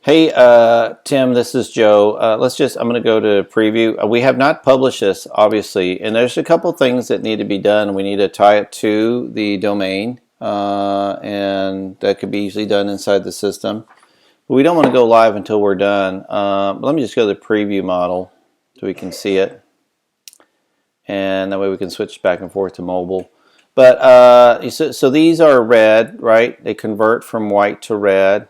Hey, Tim, this is Joe. I'm going to go to preview. We have not published this, obviously, and there's a couple things that need to be done. We need to tie it to the domain, and that could be easily done inside the system. But we don't want to go live until we're done. Let me just go to the preview model so we can see it, and that way we can switch back and forth to mobile. But so these are red, right? They convert from white to red.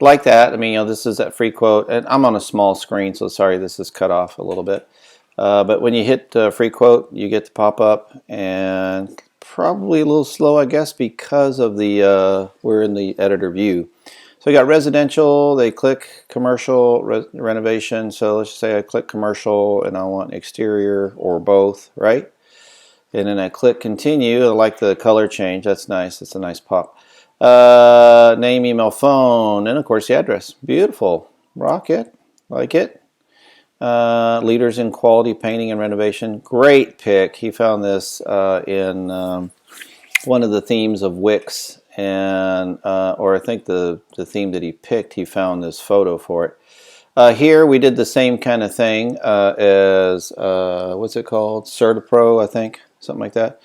Like that. I mean, this is that free quote, and I'm on a small screen, so sorry this is cut off a little bit. But when you hit free quote, you get the pop-up, and probably a little slow, I guess, because of the we're in the editor view. So we got residential. They click commercial renovation. So let's just say I click commercial, and I want exterior or both, right? And then I click continue. I like the color change. That's nice. That's a nice pop. Name, email, phone, and of course the address. Beautiful. Rocket. Like it. Leaders in quality painting and renovation. Great pick. He found this in one of the themes of Wix, and or I think the theme that he picked, he found this photo for it. Here we did the same kind of thing as what's it called? CertaPro, I think, something like that.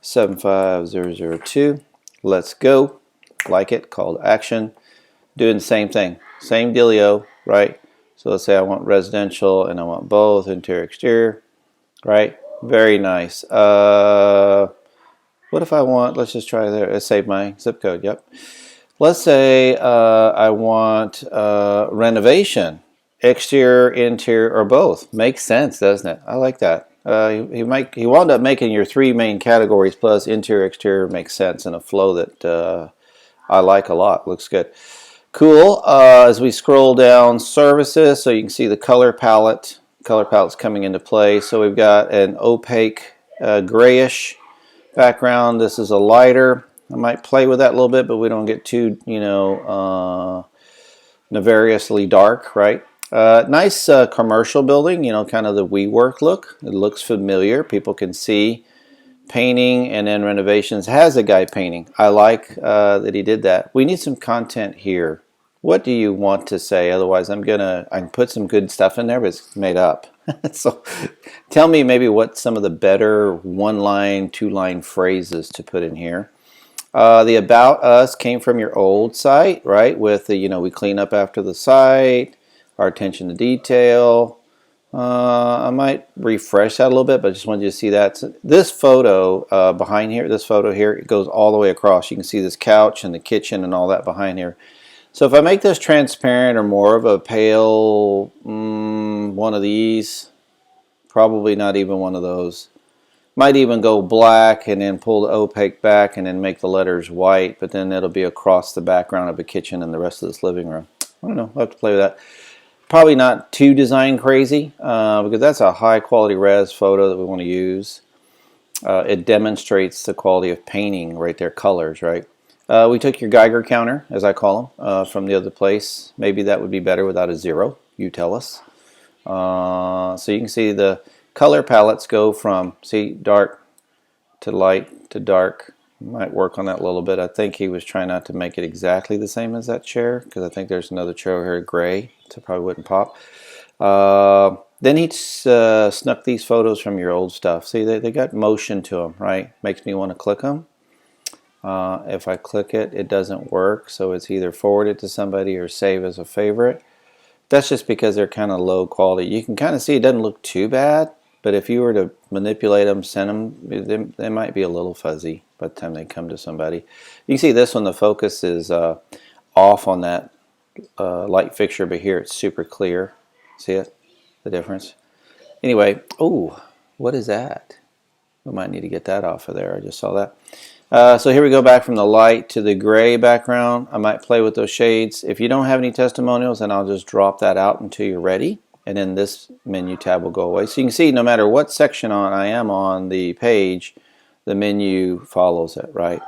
75002. Let's go. Like it, call to action. Doing the same thing, same dealio, right? So let's say I want residential and I want both, interior, exterior, right? Very nice. What if I want, let's just try there, let's save my zip code, yep. Let's say I want renovation, exterior, interior, or both. Makes sense, doesn't it? I like that. He wound up making your three main categories plus interior, exterior makes sense in a flow that I like a lot. Looks good. Cool. As we scroll down services, so you can see the color palette. Color palette's coming into play. So we've got an opaque grayish background. This is a lighter. I might play with that a little bit, but we don't get too, nefariously dark, right? Nice commercial building, kind of the WeWork look. It looks familiar. People can see painting, and then renovations has a guy painting. I like that he did that. We need some content here. What do you want to say? Otherwise, I can put some good stuff in there, but it's made up. So tell me maybe what some of the better one-line, two-line phrases to put in here. The About Us came from your old site, right? With the, we clean up after the site, our attention to detail. I might refresh that a little bit, but I just wanted you to see that. So this photo behind here, this photo here, it goes all the way across. You can see this couch and the kitchen and all that behind here. So if I make this transparent or more of a pale, one of these, probably not even one of those. Might even go black and then pull the opaque back and then make the letters white, but then it'll be across the background of the kitchen and the rest of this living room. I don't know, I'll have to play with that. Probably not too design crazy because that's a high quality res photo that we want to use. It demonstrates the quality of painting right there, colors, right? We took your Geiger counter, as I call them, from the other place. Maybe that would be better without a zero. You tell us. So you can see the color palettes go from, see, dark to light to dark. Might work on that a little bit. I think he was trying not to make it exactly the same as that chair because I think there's another chair here, gray, so it probably wouldn't pop. Then he snuck these photos from your old stuff. See, they got motion to them, right? Makes me want to click them. If I click it, it doesn't work, so it's either forward it to somebody or save as a favorite. That's just because they're kind of low quality. You can kind of see it doesn't look too bad, but if you were to manipulate them, send them, they might be a little fuzzy by the time they come to somebody. You can see this one, the focus is off on that light fixture, but here it's super clear. See it? The difference? Anyway, oh, what is that? We might need to get that off of there. I just saw that. So here we go back from the light to the gray background. I might play with those shades. If you don't have any testimonials, then I'll just drop that out until you're ready. And then this menu tab will go away. So you can see no matter what section I am on the page, the menu follows it, right?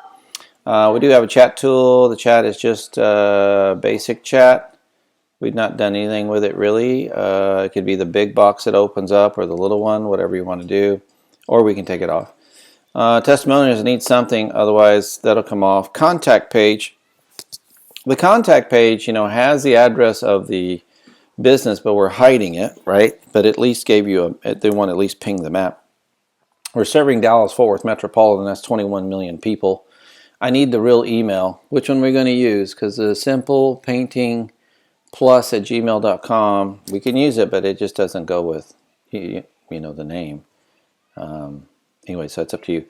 We do have a chat tool. The chat is just basic chat. We've not done anything with it really. It could be the big box that opens up or the little one, whatever you want to do. Or we can take it off. Testimonials need something, otherwise that'll come off. Contact page. The contact page, has the address of the business, but we're hiding it, right? But at least gave you they want to at least ping the map. We're serving Dallas-Fort Worth Metropolitan. That's 21 million people. I need the real email. Which one we're going to use? Because the simple painting plus@gmail.com, we can use it, but it just doesn't go with the name. Anyway, so it's up to you.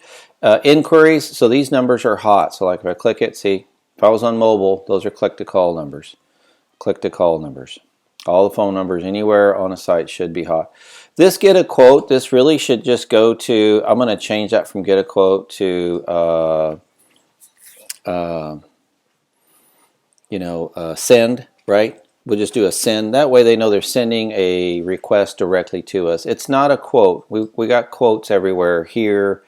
Inquiries, so these numbers are hot. So like if I click it, see, if I was on mobile, those are click-to-call numbers. Click-to-call numbers. All the phone numbers anywhere on a site should be hot. This get a quote, this really should just go to, I'm going to change that from get a quote to send, right? We'll just do a send. That way they know they're sending a request directly to us. It's not a quote. We got quotes everywhere, here,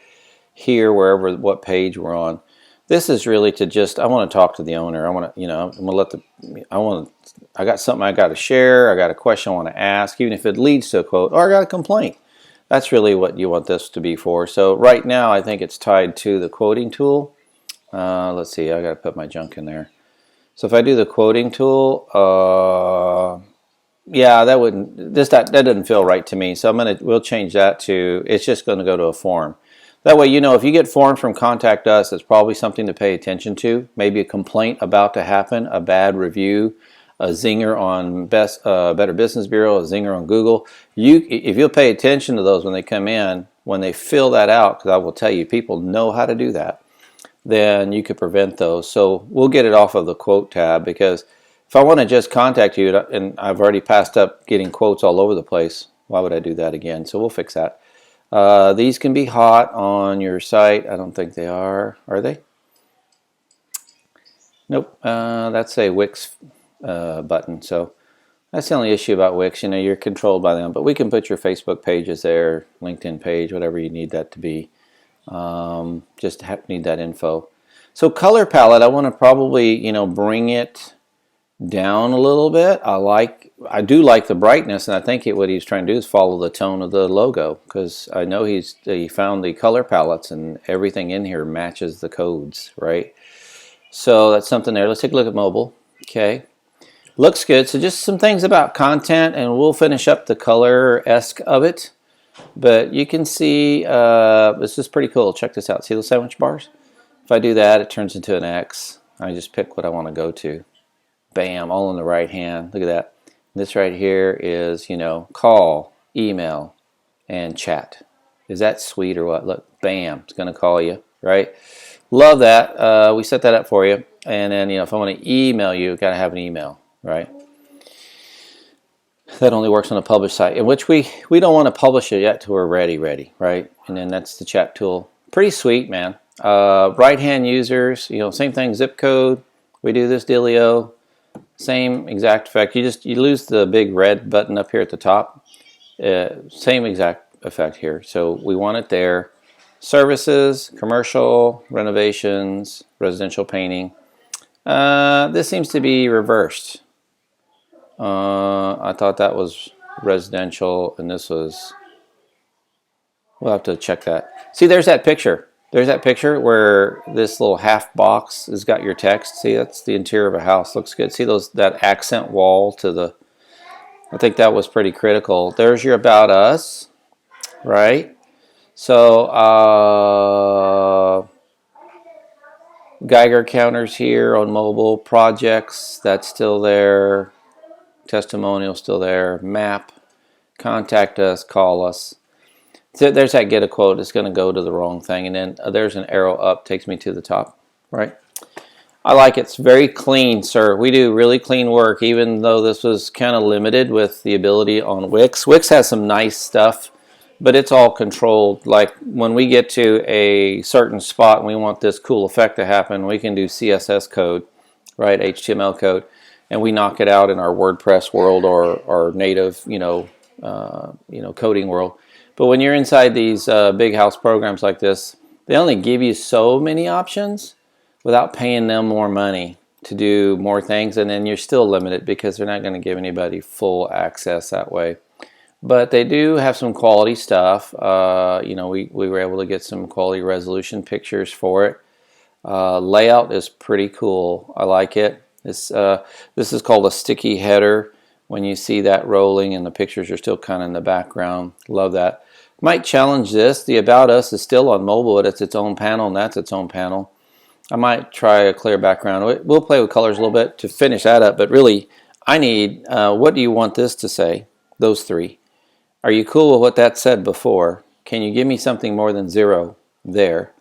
wherever, what page we're on. This is really to just, I want to talk to the owner. I want to, I got something I got to share. I got a question I want to ask, even if it leads to a quote, or I got a complaint. That's really what you want this to be for. So right now, I think it's tied to the quoting tool. Let's see, I got to put my junk in there. So if I do the quoting tool, yeah, that doesn't feel right to me. So we'll change that to, it's just going to go to a form. That way, if you get forms from Contact Us, it's probably something to pay attention to. Maybe a complaint about to happen, a bad review, a zinger on Better Business Bureau, a zinger on Google. If you'll pay attention to those when they come in, when they fill that out, because I will tell you, people know how to do that, then you could prevent those. So we'll get it off of the quote tab, because if I want to just contact you, and I've already passed up getting quotes all over the place, why would I do that again? So we'll fix that. These can be hot on your site. I don't think they are they? Nope. That's a Wix button. So that's the only issue about Wix. You're controlled by them. But we can put your Facebook pages there, LinkedIn page, whatever you need that to be. Just need that info. So color palette, I want to probably bring it down a little bit. I do like the brightness, and I think what he's trying to do is follow the tone of the logo, because I know he found the color palettes and everything in here matches the codes, right? So that's something there. Let's take a look at mobile. Okay, looks good. So just some things about content, and we'll finish up the color-esque of it. But you can see this is pretty cool. Check this out. See those sandwich bars? If I do that, it turns into an X. I just pick what I want to go to. Bam, all in the right hand. Look at that. This right here is, call, email, and chat. Is that sweet or what? Look, bam, it's going to call you, right? Love that. We set that up for you. And then, if I want to email you, got to have an email, right? That only works on a published site, in which we don't want to publish it yet till we're ready, right? And then that's the chat tool. Pretty sweet, man. Right-hand users, same thing, zip code. We do this dealio. Same exact effect. You lose the big red button up here at the top. Same exact effect here. So we want it there. Services, commercial, renovations, residential painting. This seems to be reversed. I thought that was residential, and this was. We'll have to check that. See, there's that picture. There's that picture where this little half box has got your text. See, that's the interior of a house. Looks good. See that accent wall to the. I think that was pretty critical. There's your About Us, right? So Geiger counters here on mobile. Projects, that's still there. Testimonial still there. Map. Contact us. Call us. So there's that get a quote. It's going to go to the wrong thing. And then there's an arrow up. Takes me to the top. Right? I like it. It's very clean, sir. We do really clean work, even though this was kind of limited with the ability on Wix. Wix has some nice stuff, but it's all controlled. Like when we get to a certain spot and we want this cool effect to happen, we can do CSS code, right? HTML code, and we knock it out in our WordPress world or our native, coding world. But when you're inside these big house programs like this, they only give you so many options without paying them more money to do more things, and then you're still limited because they're not going to give anybody full access that way. But they do have some quality stuff. We were able to get some quality resolution pictures for it. Layout is pretty cool. I like it. This is called a sticky header. When you see that rolling and the pictures are still kind of in the background, love that. Might challenge this. The About Us is still on mobile, but it's its own panel, and that's its own panel. I might try a clear background. We'll play with colors a little bit to finish that up, but really, I need, what do you want this to say? Those three. Are you cool with what that said before? Can you give me something more than 0 there?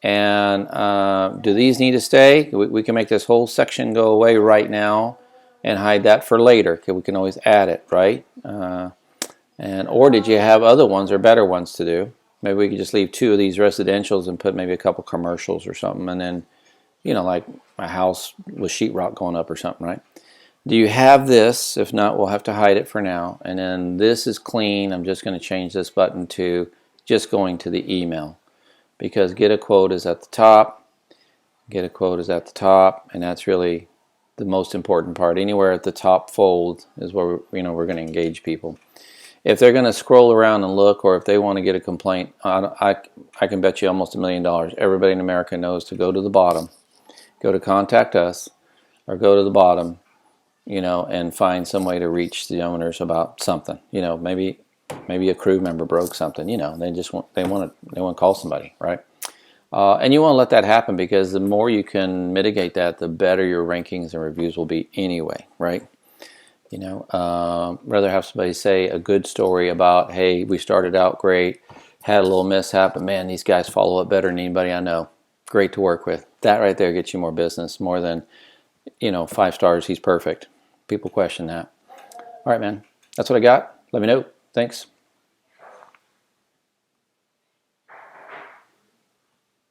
And do these need to stay? We can make this whole section go away right now and hide that for later, because we can always add it, right? Or did you have other ones or better ones to do? Maybe we could just leave 2 of these residentials and put maybe a couple commercials or something, and then, you know, like a house with sheetrock going up or something, right? Do you have this? If not, we'll have to hide it for now. And then this is clean. I'm just going to change this button to just going to the email, because get a quote is at the top. Get a quote is at the top, and that's really the most important part. Anywhere at the top fold is where we're going to engage people. If they're going to scroll around and look, or if they want to get a complaint, I can bet you almost $1 million. Everybody in America knows to go to the bottom, go to Contact Us, or go to the bottom, and find some way to reach the owners about something. Maybe a crew member broke something. They want to call somebody, right? And you want to let that happen, because the more you can mitigate that, the better your rankings and reviews will be anyway, right? Rather have somebody say a good story about, hey, we started out great, had a little mishap, but man, these guys follow up better than anybody I know. Great to work with. That right there gets you more business, more than, 5 stars, he's perfect. People question that. All right, man. That's what I got. Let me know. Thanks.